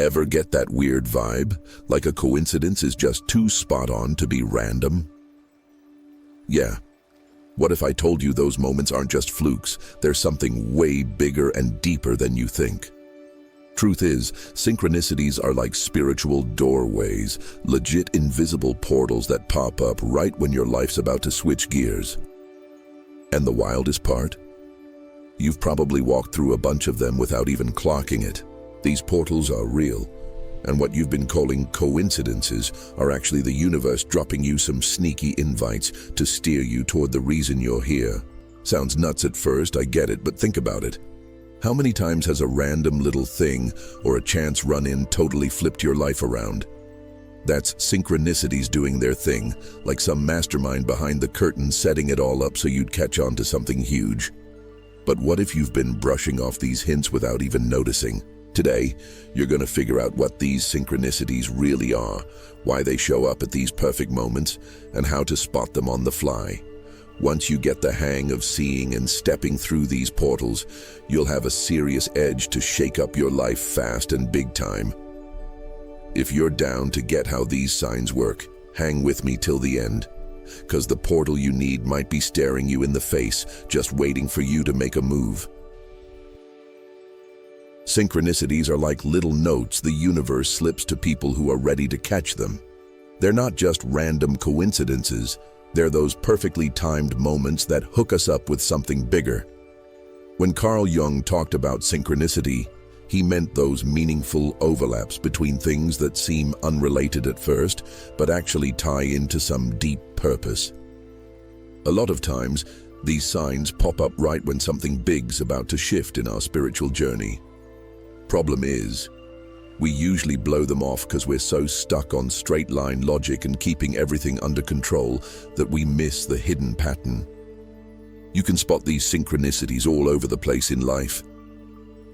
Ever get that weird vibe, like a coincidence is just too spot on to be random? Yeah. What if I told you those moments aren't just flukes, there's something way bigger and deeper than you think? Truth is, synchronicities are like spiritual doorways, legit invisible portals that pop up right when your life's about to switch gears. And the wildest part? You've probably walked through a bunch of them without even clocking it. These portals are real, and what you've been calling coincidences are actually the universe dropping you some sneaky invites to steer you toward the reason you're here. Sounds nuts at first, I get it, but think about it. How many times has a random little thing or a chance run-in totally flipped your life around? That's synchronicities doing their thing, like some mastermind behind the curtain setting it all up so you'd catch on to something huge. But what if you've been brushing off these hints without even noticing? Today, you're going to figure out what these synchronicities really are, why they show up at these perfect moments, and how to spot them on the fly. Once you get the hang of seeing and stepping through these portals, you'll have a serious edge to shake up your life fast and big time. If you're down to get how these signs work, hang with me till the end, because the portal you need might be staring you in the face, just waiting for you to make a move. Synchronicities are like little notes the universe slips to people who are ready to catch them. They're not just random coincidences, they're those perfectly timed moments that hook us up with something bigger. When Carl Jung talked about synchronicity, he meant those meaningful overlaps between things that seem unrelated at first, but actually tie into some deep purpose. A lot of times, these signs pop up right when something big's about to shift in our spiritual journey. Problem is, we usually blow them off because we're so stuck on straight-line logic and keeping everything under control that we miss the hidden pattern. You can spot these synchronicities all over the place in life.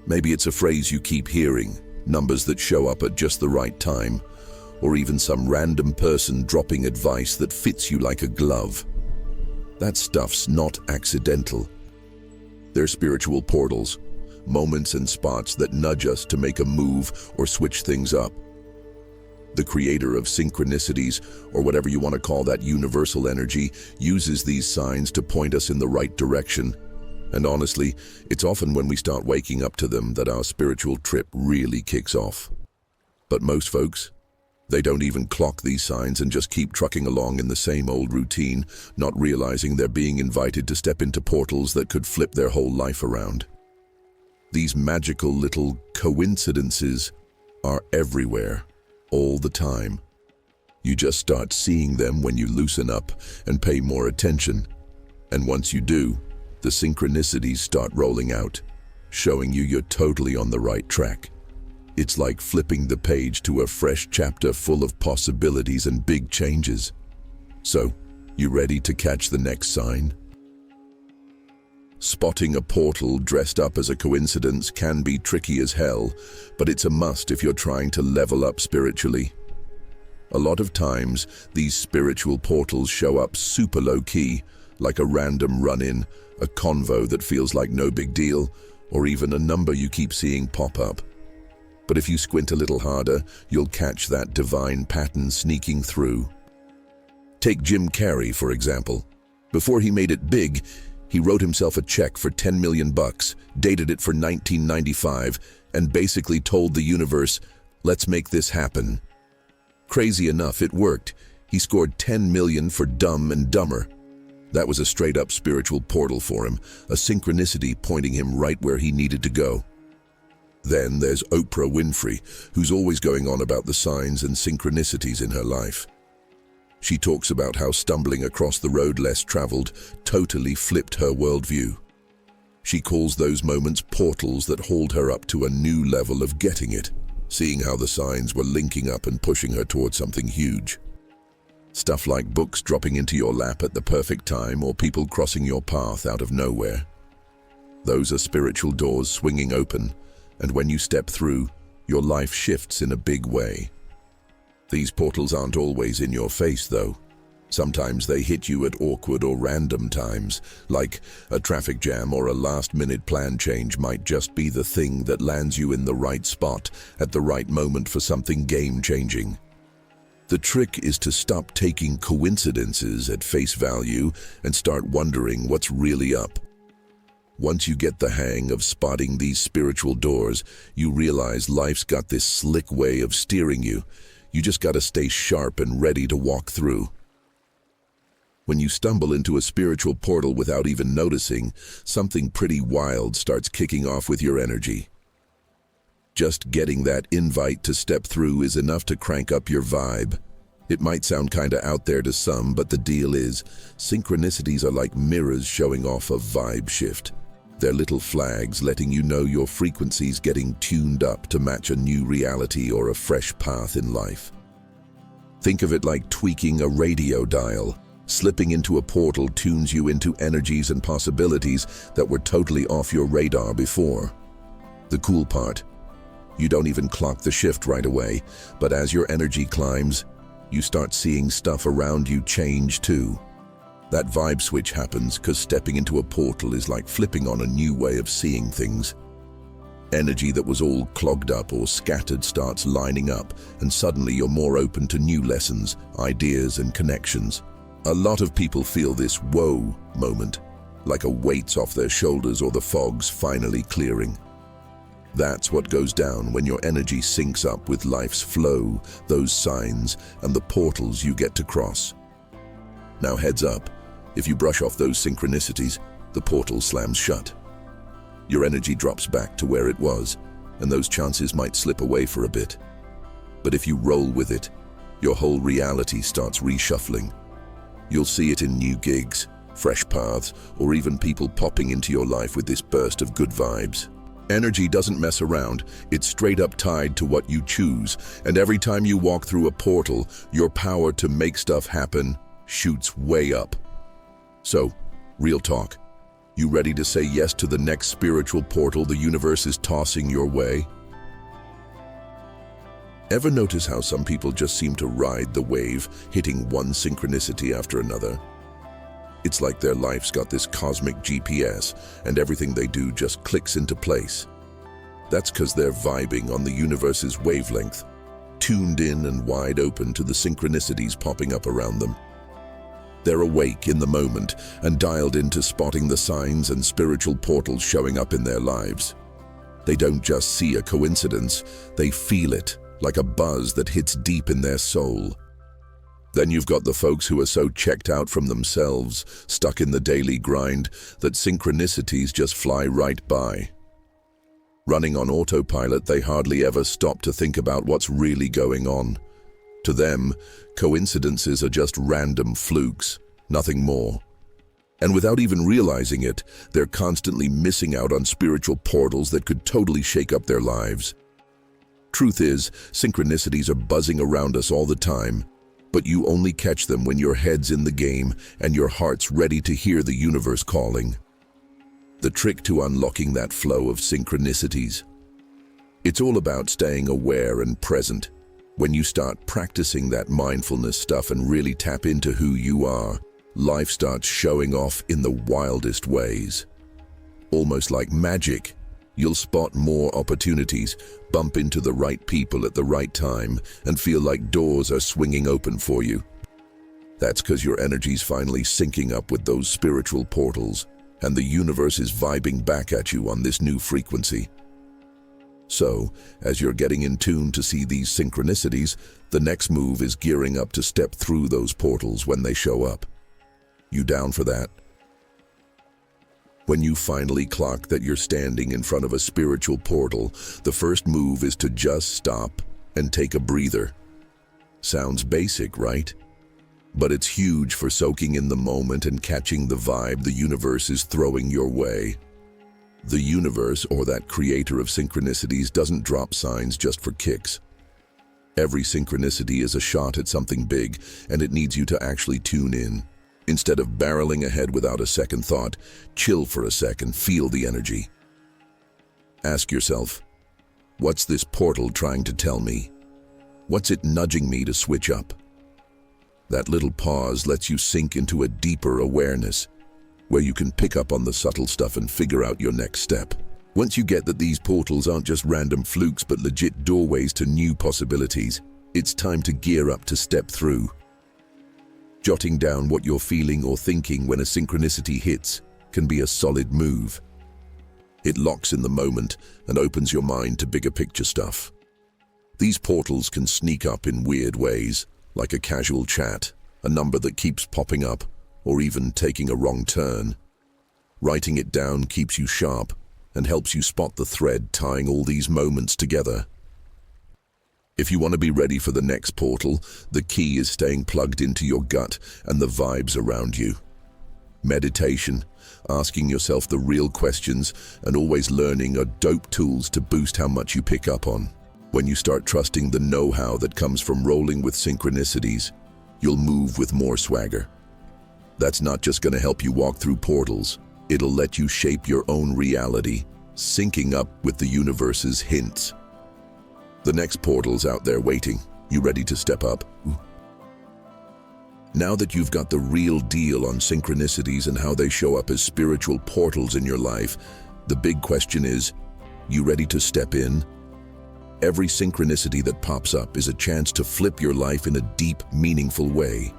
Maybe it's a phrase you keep hearing, numbers that show up at just the right time, or even some random person dropping advice that fits you like a glove. That stuff's not accidental. They're spiritual portals, moments and spots that nudge us to make a move or switch things up. The creator of synchronicities, or whatever you want to call that universal energy, uses these signs to point us in the right direction. And honestly, it's often when we start waking up to them that our spiritual trip really kicks off. But most folks, they don't even clock these signs and just keep trucking along in the same old routine, not realizing they're being invited to step into portals that could flip their whole life around. These magical little coincidences are everywhere, all the time. You just start seeing them when you loosen up and pay more attention. And once you do, the synchronicities start rolling out, showing you you're totally on the right track. It's like flipping the page to a fresh chapter full of possibilities and big changes. So, you ready to catch the next sign? Spotting a portal dressed up as a coincidence can be tricky as hell, but it's a must if you're trying to level up spiritually. A lot of times, these spiritual portals show up super low-key, like a random run-in, a convo that feels like no big deal, or even a number you keep seeing pop up. But if you squint a little harder, you'll catch that divine pattern sneaking through. Take Jim Carrey, for example. Before he made it big, he wrote himself a check for $10 million, dated it for 1995, and basically told the universe, "Let's make this happen." Crazy enough, it worked. He scored $10 million for Dumb and Dumber. That was a straight-up spiritual portal for him, a synchronicity pointing him right where he needed to go. Then there's Oprah Winfrey, who's always going on about the signs and synchronicities in her life. She talks about how stumbling across the road less traveled totally flipped her worldview. She calls those moments portals that hauled her up to a new level of getting it, seeing how the signs were linking up and pushing her towards something huge. Stuff like books dropping into your lap at the perfect time or people crossing your path out of nowhere. Those are spiritual doors swinging open, and when you step through, your life shifts in a big way. These portals aren't always in your face, though. Sometimes they hit you at awkward or random times, like a traffic jam or a last-minute plan change might just be the thing that lands you in the right spot at the right moment for something game-changing. The trick is to stop taking coincidences at face value and start wondering what's really up. Once you get the hang of spotting these spiritual doors, you realize life's got this slick way of steering you. You just gotta stay sharp and ready to walk through. When you stumble into a spiritual portal without even noticing, something pretty wild starts kicking off with your energy. Just getting that invite to step through is enough to crank up your vibe. It might sound kinda out there to some, but the deal is, synchronicities are like mirrors showing off a vibe shift. They're little flags letting you know your frequency's getting tuned up to match a new reality or a fresh path in life. Think of it like tweaking a radio dial. Slipping into a portal tunes you into energies and possibilities that were totally off your radar before. The cool part, you don't even clock the shift right away, but as your energy climbs, you start seeing stuff around you change too. That vibe switch happens because stepping into a portal is like flipping on a new way of seeing things. Energy that was all clogged up or scattered starts lining up, and suddenly you're more open to new lessons, ideas, and connections. A lot of people feel this whoa moment, like a weight's off their shoulders or the fog's finally clearing. That's what goes down when your energy syncs up with life's flow, those signs, and the portals you get to cross. Now heads up, if you brush off those synchronicities, the portal slams shut. Your energy drops back to where it was, and those chances might slip away for a bit. But if you roll with it, your whole reality starts reshuffling. You'll see it in new gigs, fresh paths, or even people popping into your life with this burst of good vibes. Energy doesn't mess around, it's straight up tied to what you choose, and every time you walk through a portal, your power to make stuff happen shoots way up. So, real talk, you ready to say yes to the next spiritual portal the universe is tossing your way? Ever notice how some people just seem to ride the wave, hitting one synchronicity after another? It's like their life's got this cosmic GPS, and everything they do just clicks into place. That's because they're vibing on the universe's wavelength, tuned in and wide open to the synchronicities popping up around them. They're awake in the moment and dialed into spotting the signs and spiritual portals showing up in their lives. They don't just see a coincidence, they feel it, like a buzz that hits deep in their soul. Then you've got the folks who are so checked out from themselves, stuck in the daily grind, that synchronicities just fly right by. Running on autopilot, they hardly ever stop to think about what's really going on. To them, coincidences are just random flukes, nothing more. And without even realizing it, they're constantly missing out on spiritual portals that could totally shake up their lives. Truth is, synchronicities are buzzing around us all the time, but you only catch them when your head's in the game and your heart's ready to hear the universe calling. The trick to unlocking that flow of synchronicities. It's all about staying aware and present. When you start practicing that mindfulness stuff and really tap into who you are, life starts showing off in the wildest ways. Almost like magic. You'll spot more opportunities, bump into the right people at the right time, and feel like doors are swinging open for you. That's because your energy's finally syncing up with those spiritual portals, and the universe is vibing back at you on this new frequency. So, as you're getting in tune to see these synchronicities, the next move is gearing up to step through those portals when they show up. You down for that? When you finally clock that you're standing in front of a spiritual portal, the first move is to just stop and take a breather. Sounds basic, right? But it's huge for soaking in the moment and catching the vibe the universe is throwing your way. The universe, or that creator of synchronicities, doesn't drop signs just for kicks. Every synchronicity is a shot at something big, and it needs you to actually tune in. Instead of barreling ahead without a second thought, chill for a second, feel the energy. Ask yourself, what's this portal trying to tell me? What's it nudging me to switch up? That little pause lets you sink into a deeper awareness, where you can pick up on the subtle stuff and figure out your next step. Once you get that these portals aren't just random flukes but legit doorways to new possibilities, it's time to gear up to step through. Jotting down what you're feeling or thinking when a synchronicity hits can be a solid move. It locks in the moment and opens your mind to bigger picture stuff. These portals can sneak up in weird ways, like a casual chat, a number that keeps popping up, or even taking a wrong turn. Writing it down keeps you sharp and helps you spot the thread tying all these moments together. If you want to be ready for the next portal, the key is staying plugged into your gut and the vibes around you. Meditation, asking yourself the real questions, and always learning are dope tools to boost how much you pick up on. When you start trusting the know-how that comes from rolling with synchronicities, you'll move with more swagger. That's not just going to help you walk through portals, it'll let you shape your own reality, syncing up with the universe's hints. The next portal's out there waiting. You ready to step up? Now that you've got the real deal on synchronicities and how they show up as spiritual portals in your life, the big question is, you ready to step in? Every synchronicity that pops up is a chance to flip your life in a deep, meaningful way.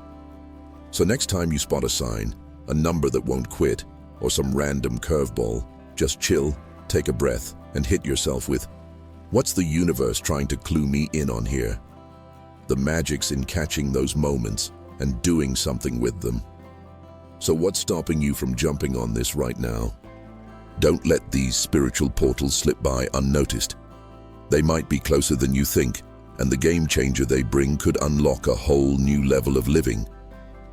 So next time you spot a sign, a number that won't quit, or some random curveball, just chill, take a breath, and hit yourself with, what's the universe trying to clue me in on here? The magic's in catching those moments and doing something with them. So what's stopping you from jumping on this right now? Don't let these spiritual portals slip by unnoticed. They might be closer than you think, and the game changer they bring could unlock a whole new level of living.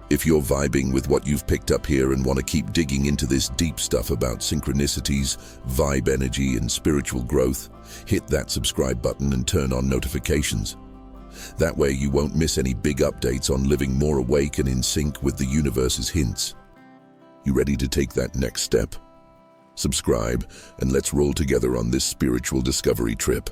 If you're vibing with what you've picked up here and want to keep digging into this deep stuff about synchronicities, vibe energy, and spiritual growth, hit that subscribe button and turn on notifications. That way you won't miss any big updates on living more awake and in sync with the universe's hints. You ready to take that next step? Subscribe, and let's roll together on this spiritual discovery trip.